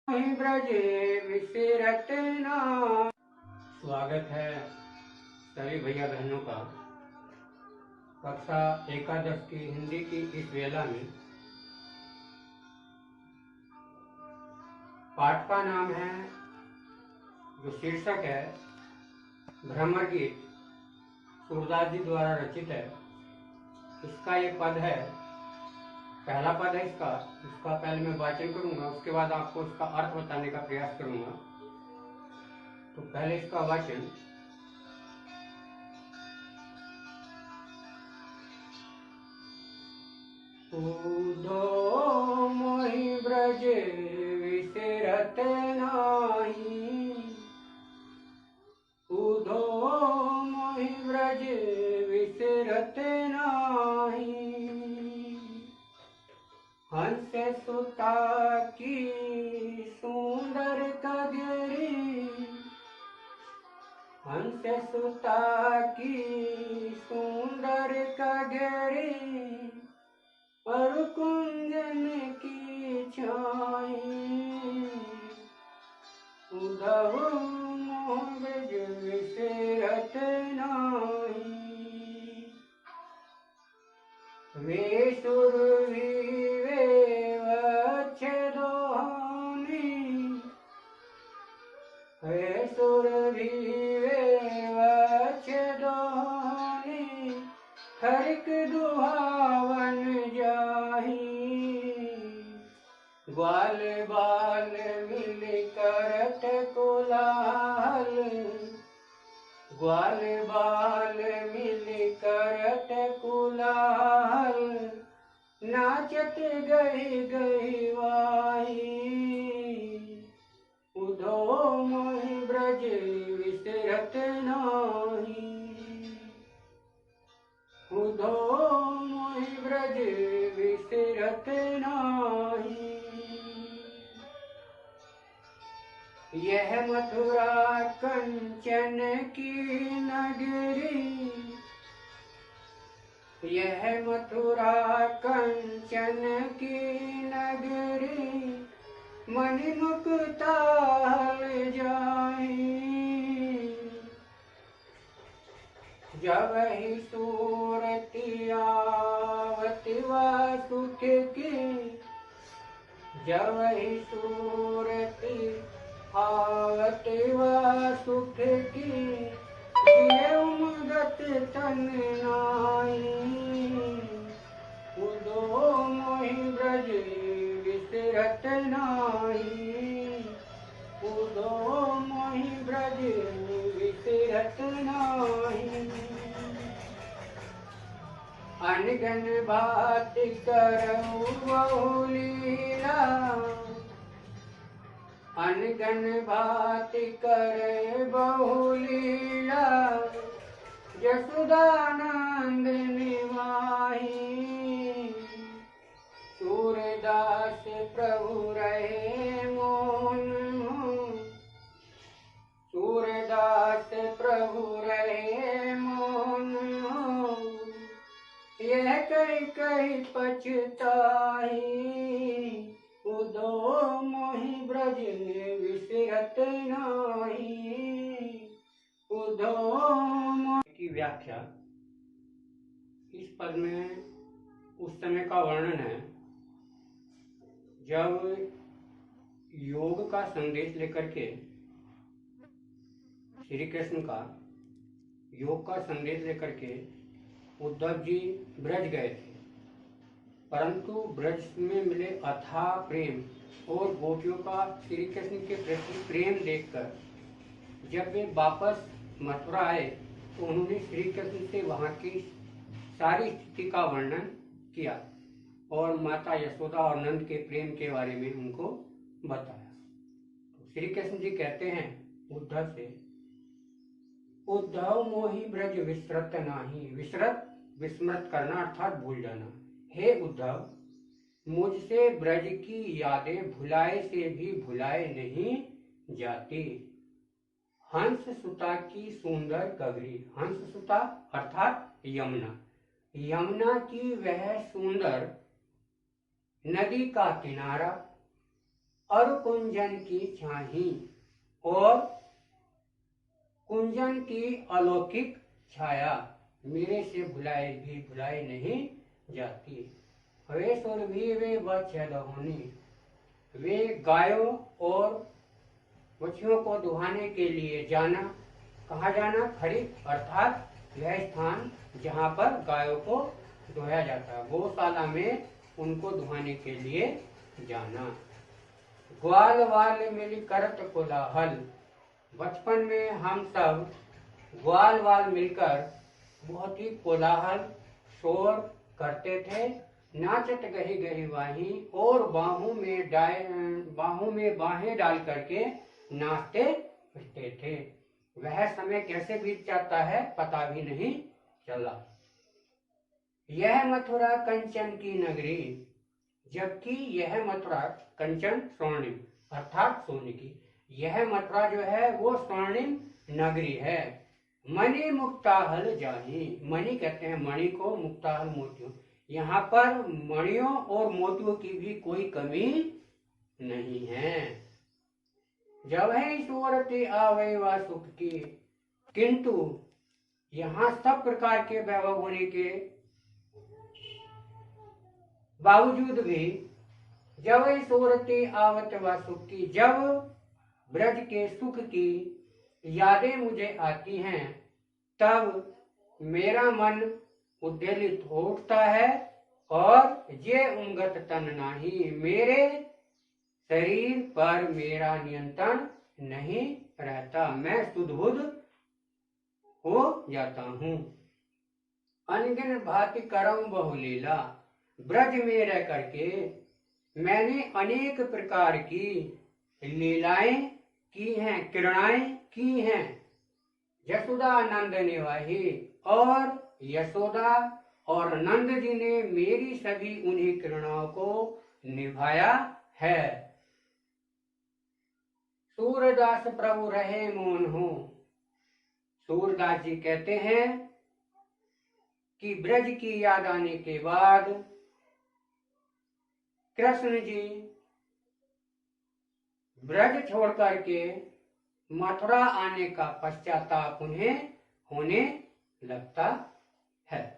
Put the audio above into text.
ब्रजे विसरत नाहि। स्वागत है सभी भैया बहनों का कक्षा एकादश की हिंदी की इस वेला में। पाठ का नाम है, जो शीर्षक है, भ्रमर गीत, सूरदास जी द्वारा रचित है। इसका ये पद है, पहला पद है इसका पहले मैं वाचन करूंगा, उसके बाद आपको इसका अर्थ बताने का प्रयास करूंगा। तो पहले इसका वाचन। उदो मोहि ब्रज विसरत नाहि, उदो मोहि ब्रज विसरत नाहि। हंस सुता की सुंदर कगरी, हंस सुता की सुंदर कगरी, पर कुंजन की छाई। उदहु मोह ब्रज विसरत नाहि। वे सुरभि वे सुरभि हरिक दुहावन जाहि। ग्वाल बाल मिल करत कोलाहल, ग्वाल बाल मिल करत कोलाहल, नाचत गही गही वाही। उदो मोहि ब्रज विसरत नाहि, उदो मोहि ब्रज विसरत नाहि। यह मथुरा कंचन की नगरी, यह मथुरा कंचन की नगरी, मणि मुक्ता जाहि। जब ही सूरति आवत वह सुख की, जब ही सूरति आवत वह सुख की, जिये उमगत तन नाई। उदो मोहि ब्रज विसरत नाहि, उदो मोहि ब्रज विसरत नाहि। अनगन भांति करहु बहु लीला, अनगन भांति करे बहु लीला, जसुदानंद निवाहि। सूरदास प्रभु रहे मोन, सूरदास प्रभु रहे मोन। यह कही कही पछताहि, उदो मोहि ब्रज विसरत नाहि, उदो मोहि। की व्याख्या। इस पद में उस समय का वर्णन है जब योग का संदेश लेकर के श्री कृष्ण का योग का संदेश लेकर के उद्धव जी ब्रज गए थे, परंतु ब्रज में मिले अथाह प्रेम और गोपियों का श्री कृष्ण के प्रति प्रेम देखकर जब वे वापस मथुरा आए तो उन्होंने श्री कृष्ण से वहाँ की सारी स्थिति का वर्णन किया और माता यशोदा और नंद के प्रेम के बारे में उनको बताया। तो श्री कृष्ण जी कहते हैं उद्धव से, उद्धव मोहि ब्रज विस्मृत नाहि। विस्मृत, विस्मृत करना अर्थात भूल जाना। हे उद्धव, मुझसे ब्रज की यादें भुलाए से भी भुलाए नहीं जाती। हंस सुता की सुंदर कगरी, हंस सुता अर्थात यमुना, यमुना की वह सुंदर नदी का किनारा, और कुंजन की छाही, और कुंजन की अलौकिक छाया मेरे से भुलाई नहीं जाती। वे सुरभि वे बछड़ोनी, वे गायों और बछियों को दुहाने के लिए जाना। कहाँ जाना? खरीद, अर्थात यह स्थान जहाँ पर गायों को दुहाया जाता है, गौशाला में उनको दुहाने के लिए जाना। ग्वाल वाल मिल करत कोलाहल, बचपन में हम सब ग्वाल वाल मिलकर बहुत ही कोलाहल शोर करते थे। नाचत गही गही वाही, और बाहों में बाहें डाल करके नाचते फिरते थे। वह समय कैसे बीत जाता है पता भी नहीं चला। यह मथुरा कंचन की नगरी, जबकि यह मथुरा कंचन स्वर्णिम अर्थात सोने की, यह मथुरा जो है वो स्वर्णिम नगरी है। मणि मुक्ताहल जाही, मणि कहते हैं मणि को, मुक्ताहल मोतियों, यहाँ पर मणियों और मोतियों की भी कोई कमी नहीं है। जब है सूरती आवे वा सुख की, किंतु यहाँ सब प्रकार के वैभव होने के बावजूद भी जब सूरती आवत व सुख की, जब ब्रज के सुख की यादें मुझे आती हैं, तब मेरा मन उद्वेलित हो उठता है, और ये उंगत तन नाही, मेरे शरीर पर मेरा नियंत्रण नहीं रहता, मैं सुध-बुध हो जाता हूँ। अनगिन भांति करम बहुलीला, ब्रज में रह करके मैंने अनेक प्रकार की लीलाएं की हैं, क्रीड़ाएं की हैं। यशोदा नंद निवाही, और यशोदा और नंद जी ने मेरी सभी उन्हीं क्रीड़ाओं को निभाया है। सूरदास प्रभु रहे मोहन हो, सूरदास जी कहते हैं कि ब्रज की याद आने के बाद कृष्ण जी ब्रज छोड़ करके मथुरा आने का पश्चाताप उन्हें होने लगता है।